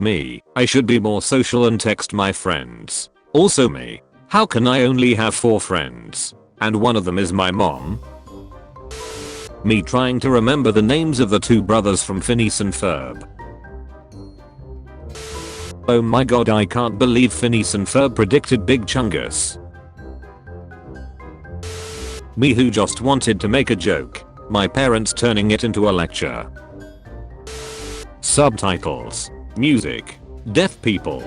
Me, I should be more social and text my friends. Also me, how can I only have 4 friends? And one of them is my mom? Me trying to remember the names of the 2 brothers from Phineas and Ferb. Oh my god, I can't believe Phineas and Ferb predicted Big Chungus. Me who just wanted to make a joke, my parents turning it into a lecture. Subtitles, music, deaf people.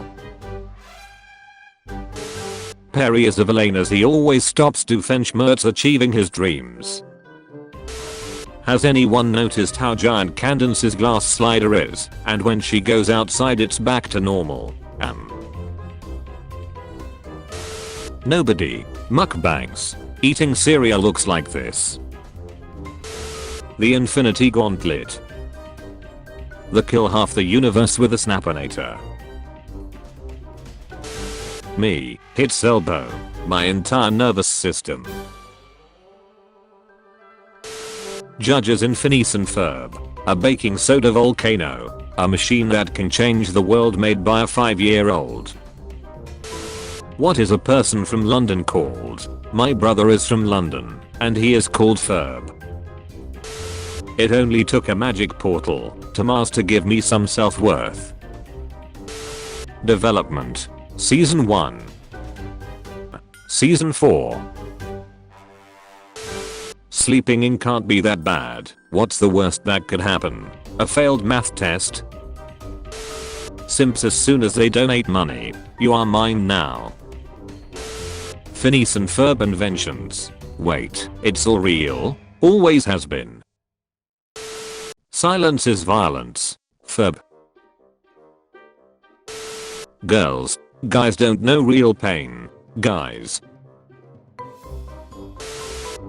Perry is a villain as he always stops Doofenshmirtz achieving his dreams. Has anyone noticed how giant Candance's glass slider is, and when she goes outside it's back to normal? Nobody. Mukbangs. Eating cereal looks like this. The Infinity Gauntlet. The kill half the universe with a Snappinator. Me, hits elbow, my entire nervous system. Judges in Phineas and Ferb. A baking soda volcano. A machine that can change the world made by a 5-year-old. What is a person from London called? My brother is from London, and he is called Ferb. It only took a magic portal to Mars to give me some self-worth. Development. Season 1. Season 4. Sleeping in can't be that bad. What's the worst that could happen? A failed math test? Simps as soon as they donate money. You are mine now. Phineas and Ferb inventions. Wait, it's all real? Always has been. Silence is violence. Ferb. Girls. Guys don't know real pain. Guys.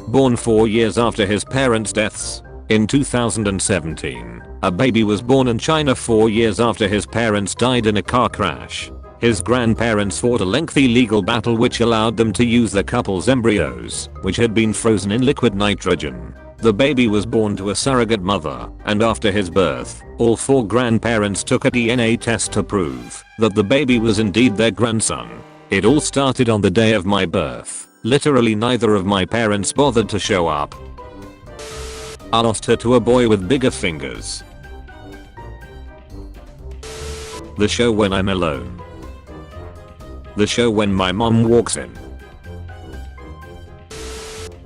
Born 4 years after his parents' deaths. In 2017, a baby was born in China 4 years after his parents died in a car crash. His grandparents fought a lengthy legal battle which allowed them to use the couple's embryos, which had been frozen in liquid nitrogen. The baby was born to a surrogate mother, and after his birth, all 4 grandparents took a DNA test to prove that the baby was indeed their grandson. It all started on the day of my birth. Literally neither of my parents bothered to show up. I lost her to a boy with bigger fingers. The show when I'm alone. The show when my mom walks in.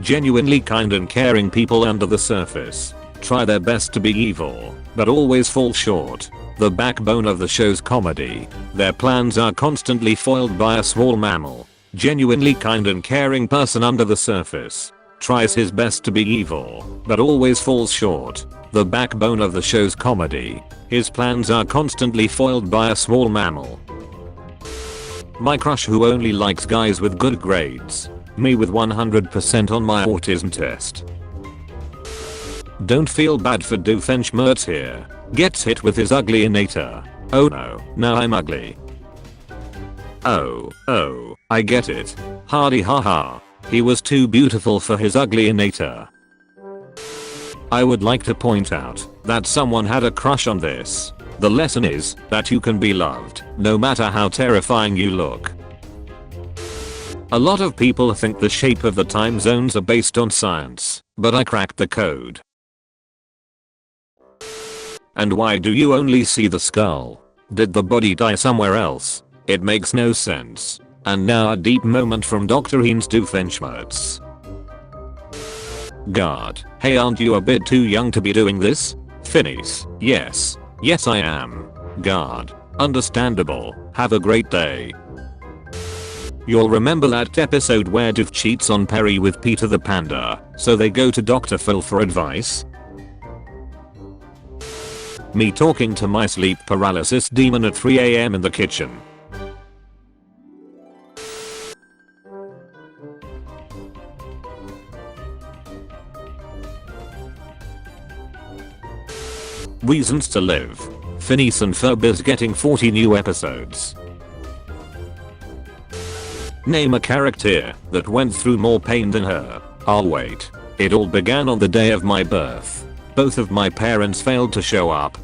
Genuinely kind and caring people under the surface. Try their best to be evil, but always fall short. The backbone of the show's comedy. Their plans are constantly foiled by a small mammal. Genuinely kind and caring person under the surface. Tries his best to be evil, but always falls short. The backbone of the show's comedy. His plans are constantly foiled by a small mammal. My crush who only likes guys with good grades. Me with 100% on my autism test. Don't feel bad for Doofenshmirtz here. Gets hit with his ugly innator. Oh no, now I'm ugly. Oh, I get it. Hardy haha. He was too beautiful for his ugly innator. I would like to point out that someone had a crush on this. The lesson is that you can be loved no matter how terrifying you look. A lot of people think the shape of the time zones are based on science, but I cracked the code. And why do you only see the skull? Did the body die somewhere else? It makes no sense. And now a deep moment from Dr. Heinz Doofenshmirtz. God, hey, aren't you a bit too young to be doing this? Phineas, yes I am. God, understandable. Have a great day. You'll remember that episode where Doof cheats on Perry with Peter the Panda, so they go to Dr. Phil for advice? Me talking to my sleep paralysis demon at 3 AM in the kitchen. Reasons to live. Phineas and Ferb is getting 40 new episodes. Name a character that went through more pain than her. I'll wait. It all began on the day of my birth. Both of my parents failed to show up.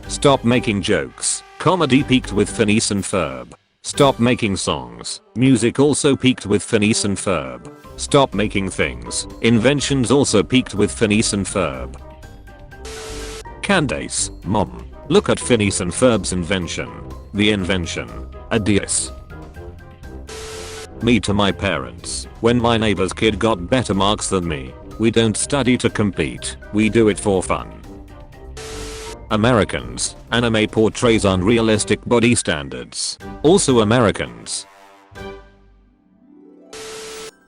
Stop making jokes. Comedy peaked with Phineas and Ferb. Stop making songs. Music also peaked with Phineas and Ferb. Stop making things. Inventions also peaked with Phineas and Ferb. Candace, Mom. Look at Phineas and Ferb's invention. The invention. A DS. Me to my parents. When my neighbor's kid got better marks than me. We don't study to compete. We do it for fun. Americans. Anime portrays unrealistic body standards. Also Americans.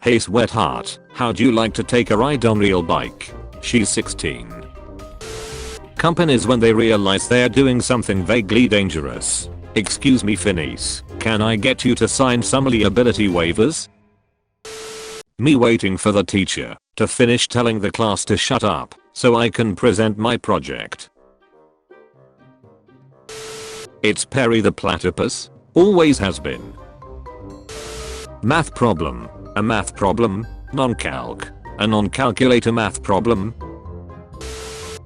Hey sweetheart, how'd you like to take a ride on real bike? She's 16. Companies when they realize they're doing something vaguely dangerous. Excuse me Phineas, can I get you to sign some liability waivers? Me waiting for the teacher to finish telling the class to shut up so I can present my project. It's Perry the platypus. Always has been. Math problem. A math problem. Non-calc. A non-calculator math problem.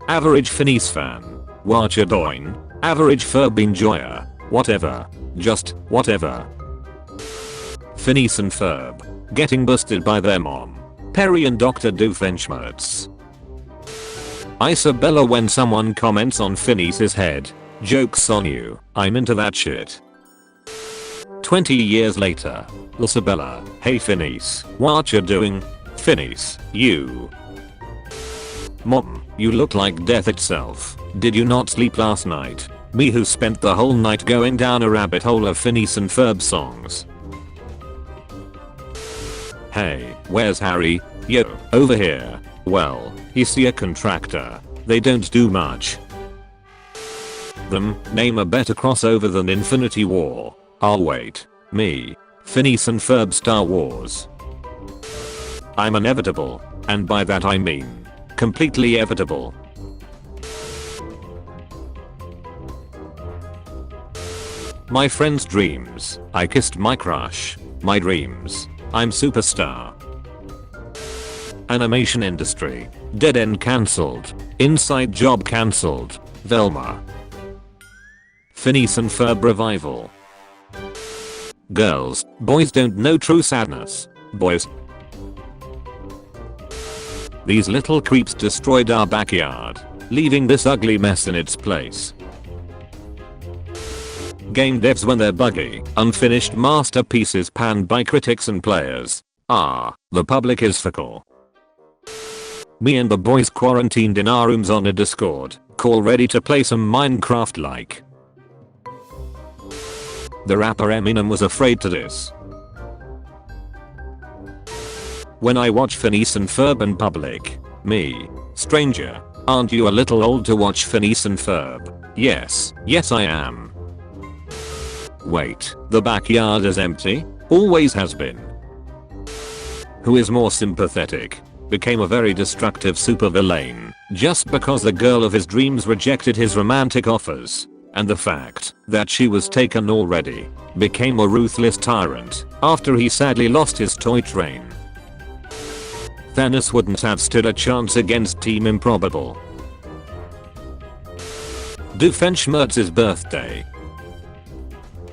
Average Phineas fan. What you doing? Average Ferb enjoyer. Whatever. Just whatever. Phineas and Ferb. Getting busted by their mom. Perry and Dr. Doofenshmirtz. Isabella when someone comments on Phineas's head. Joke's on you, I'm into that shit. 20 years later. Isabella, hey Phineas, what you doing? Phineas, you. Mom, you look like death itself. Did you not sleep last night? Me who spent the whole night going down a rabbit hole of Phineas and Ferb songs. Hey, where's Harry? Yo, over here. Well, he's a contractor. They don't do much. Them, name a better crossover than Infinity War. I'll wait. Me. Phineas and Ferb Star Wars. I'm inevitable, and by that I mean completely evitable. My friend's dreams. I kissed my crush. My dreams. I'm superstar. Animation industry. Dead end cancelled. Inside job cancelled. Velma. Phineas and Ferb revival. Girls, boys don't know true sadness. Boys. These little creeps destroyed our backyard, leaving this ugly mess in its place. Game devs when they're buggy, unfinished masterpieces panned by critics and players. The public is fickle. Me and the boys quarantined in our rooms on a Discord call ready to play some Minecraft like. The rapper Eminem was afraid to diss. When I watch Phineas and Ferb in public. Me. Stranger. Aren't you a little old to watch Phineas and Ferb? Yes I am. Wait, the backyard is empty? Always has been. Who is more sympathetic? Became a very destructive supervillain just because the girl of his dreams rejected his romantic offers. And the fact that she was taken already became a ruthless tyrant after he sadly lost his toy train. Thanos wouldn't have stood a chance against Team Improbable. Doofenshmirtz's birthday.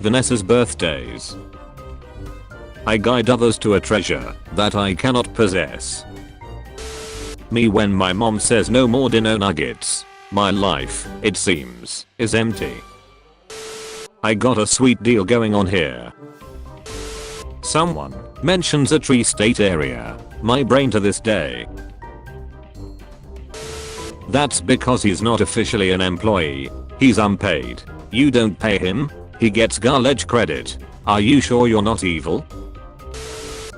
Vanessa's birthdays. I guide others to a treasure that I cannot possess. Me when my mom says no more dinner nuggets. My life, it seems, is empty. I got a sweet deal going on here. Someone mentions a tree state area. My brain to this day. That's because he's not officially an employee. He's unpaid. You don't pay him. He gets college credit. Are you sure you're not evil?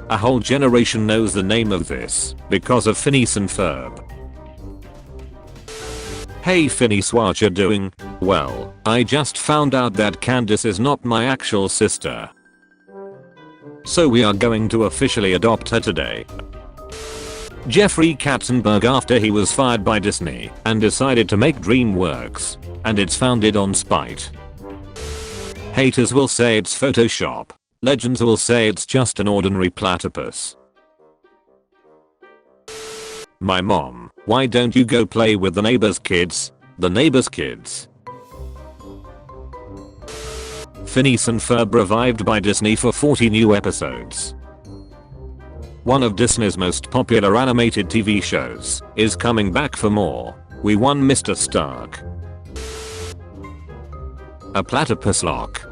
A whole generation knows the name of this because of Phineas and Ferb. Hey Phineas, what you doing? Well, I just found out that Candace is not my actual sister. So we are going to officially adopt her today. Jeffrey Katzenberg after he was fired by Disney and decided to make DreamWorks. And it's founded on spite. Haters will say it's Photoshop. Legends will say it's just an ordinary platypus. My mom, why don't you go play with the neighbor's kids? The neighbor's kids. Phineas and Ferb revived by Disney for 40 new episodes. One of Disney's most popular animated TV shows is coming back for more. We won Mr. Stark. A platypus lock.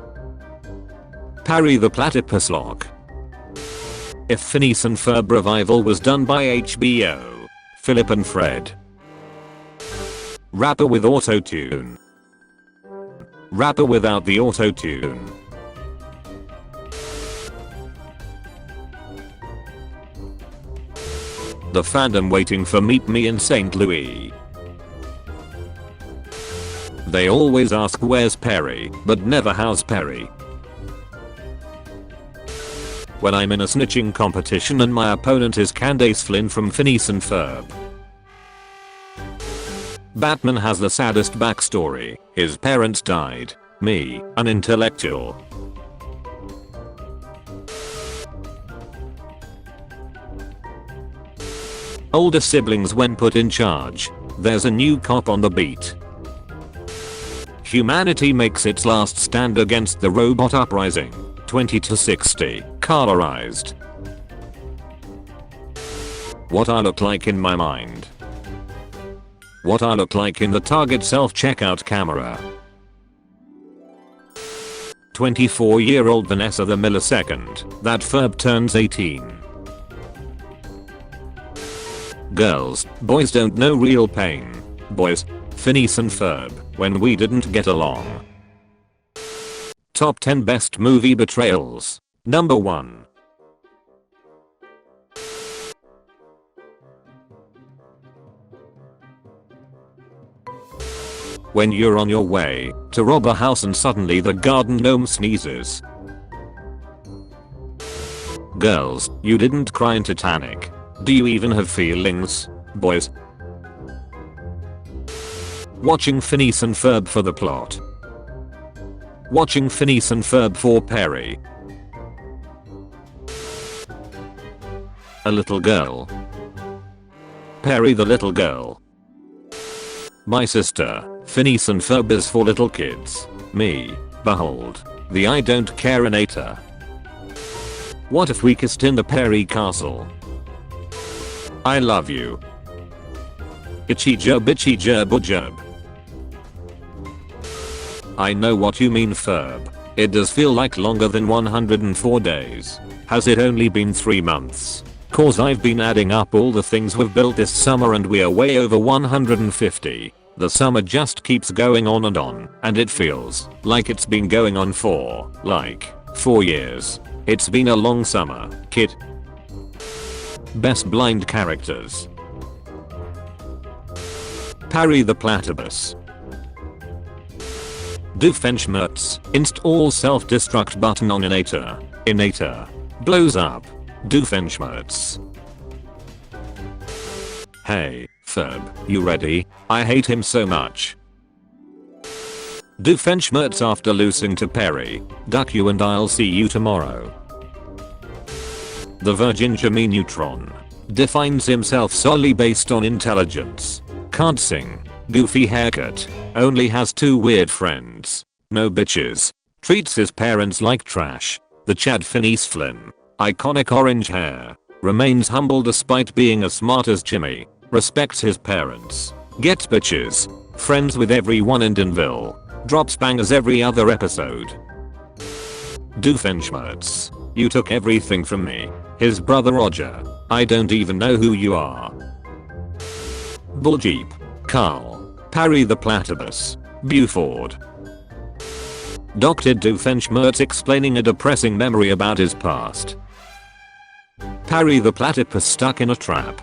Parry the platypus lock. If Phineas and Ferb revival was done by HBO, Philip and Fred. Rapper with auto-tune. Rapper without the auto-tune. The fandom waiting for Meet Me in St. Louis. They always ask where's Perry, but never how's Perry. When I'm in a snitching competition and my opponent is Candace Flynn from Phineas and Ferb. Batman has the saddest backstory. His parents died. Me, an intellectual. Older siblings when put in charge. There's a new cop on the beat. Humanity makes its last stand against the robot uprising. 20-60. Colorized. What I look like in my mind. What I look like in the Target self-checkout camera. 24-year-old Vanessa the millisecond that Ferb turns 18. Girls, boys don't know real pain. Boys, Phineas and Ferb, when we didn't get along. Top 10 best movie betrayals. Number 1. When you're on your way to rob a house and suddenly the garden gnome sneezes. Girls, you didn't cry in Titanic. Do you even have feelings? Boys. Watching Phineas and Ferb for the plot. Watching Phineas and Ferb for Perry. A little girl. Perry the little girl. My sister, Phineas and Ferb is for little kids. Me, behold, the I don't care-inator. What if we kissed in the Perry castle? I love you. Itchy jub itchy jub or jub. I know what you mean, Ferb. It does feel like longer than 104 days. Has it only been 3 months? Cause I've been adding up all the things we've built this summer and we are way over 150. The summer just keeps going on, and it feels like it's been going on for, like, 4 years. It's been a long summer, kid. Best blind characters. Parry the platypus. Doofenshmirtz, install self-destruct button on Inator. Inator. Blows up. Doofenshmirtz. Hey, Ferb, you ready? I hate him so much. Doofenshmirtz after losing to Perry. Duck you and I'll see you tomorrow. The Virgin Jimmy Neutron. Defines himself solely based on intelligence. Can't sing. Goofy haircut. Only has 2 weird friends. No bitches. Treats his parents like trash. The Chad Phineas Flynn. Iconic orange hair. Remains humble despite being as smart as Jimmy. Respects his parents. Gets bitches. Friends with everyone in Danville. Drops bangers every other episode. Doofenshmirtz. You took everything from me. His brother Roger. I don't even know who you are. Bulljeep. Carl. Parry the platypus. Buford. Dr. Doofenshmirtz explaining a depressing memory about his past. Parry the platypus stuck in a trap.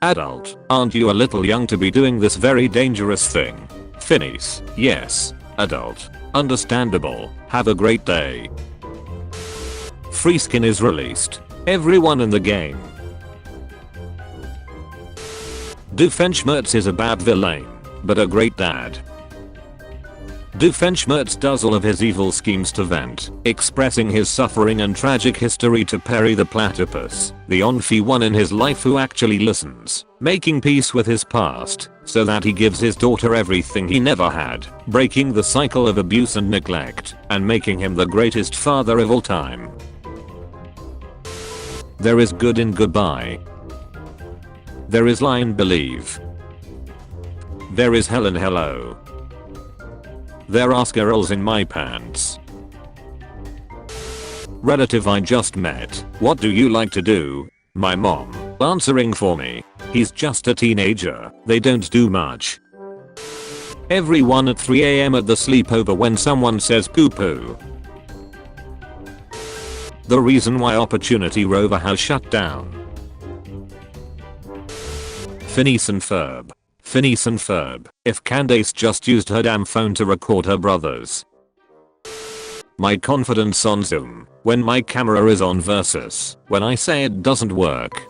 Adult, aren't you a little young to be doing this very dangerous thing? Phineas, yes. Adult, understandable. Have a great day. Free skin is released. Everyone in the game. Doofenshmirtz is a bad villain, but a great dad. Doofenshmirtz does all of his evil schemes to vent, expressing his suffering and tragic history to Perry the platypus, the only one in his life who actually listens, making peace with his past, so that he gives his daughter everything he never had, breaking the cycle of abuse and neglect, and making him the greatest father of all time. There is good in goodbye. There is lie in believe. There is hell in hello. There are squirrels in my pants. Relative I just met, what do you like to do? My mom, answering for me. He's just a teenager, they don't do much. Everyone at 3 AM at the sleepover when someone says poo poo. The reason why Opportunity Rover has shut down. Phineas and Ferb. Phineas and Ferb. If Candace just used her damn phone to record her brothers. My confidence on Zoom, when my camera is on versus when I say it doesn't work.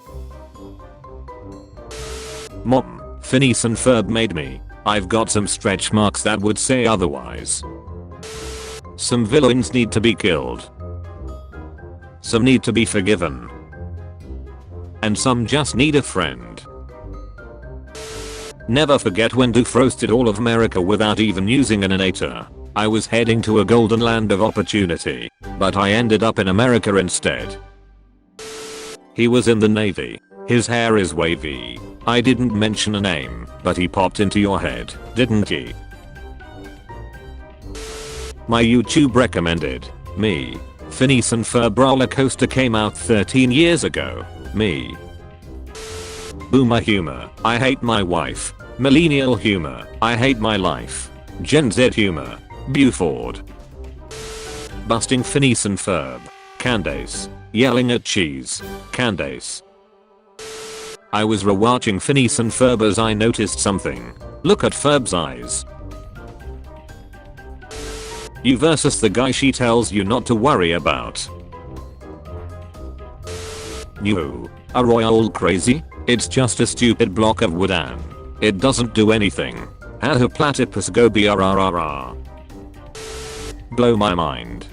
Mom, Phineas and Ferb made me. I've got some stretch marks that would say otherwise. Some villains need to be killed. Some need to be forgiven. And some just need a friend. Never forget when Doof roasted all of America without even using an inator. I was heading to a golden land of opportunity, but I ended up in America instead. He was in the Navy. His hair is wavy. I didn't mention a name, but he popped into your head, didn't he? My YouTube recommended me. Phineas and Ferb roller coaster came out 13 years ago. Me. Boomer humor, I hate my wife. Millennial humor, I hate my life. Gen Z humor, Buford. Busting Phineas and Ferb. Candace. Yelling at cheese. Candace. I was rewatching Phineas and Ferb as I noticed something. Look at Ferb's eyes. You versus the guy she tells you not to worry about. You. Are royal crazy? It's just a stupid block of wood and it doesn't do anything. Had her platypus go brrrr. Blow my mind.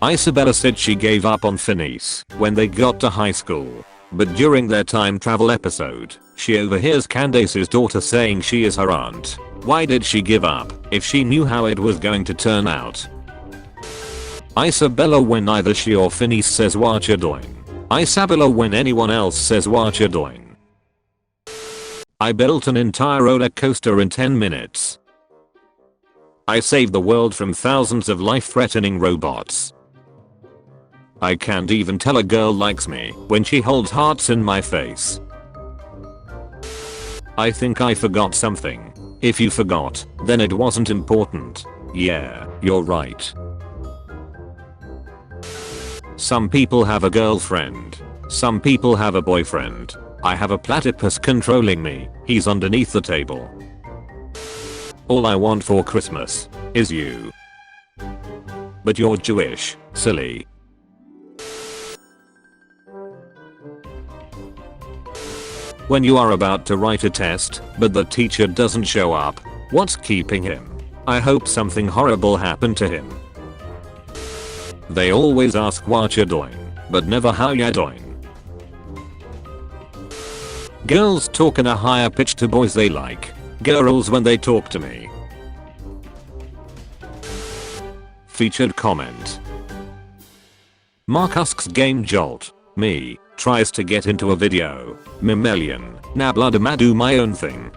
Isabella said she gave up on Phineas when they got to high school. But during their time travel episode, she overhears Candace's daughter saying she is her aunt. Why did she give up if she knew how it was going to turn out? Isabella when neither she or Phineas says what you doing. Isabella when anyone else says what you doing. I built an entire roller coaster in 10 minutes. I saved the world from thousands of life-threatening robots. I can't even tell a girl likes me when she holds hearts in my face. I think I forgot something. If you forgot, then it wasn't important. Yeah, you're right. Some people have a girlfriend. Some people have a boyfriend. I have a platypus controlling me. He's underneath the table. All I want for Christmas is you. But you're Jewish, silly. When you are about to write a test, but the teacher doesn't show up, what's keeping him? I hope something horrible happened to him. They always ask what you're doing, but never how you're doing. Girls talk in a higher pitch to boys they like. Girls when they talk to me. Featured comment. Mark asks Game Jolt. Me. Tries to get into a video. Memellion. Nah blood I'ma do my own thing.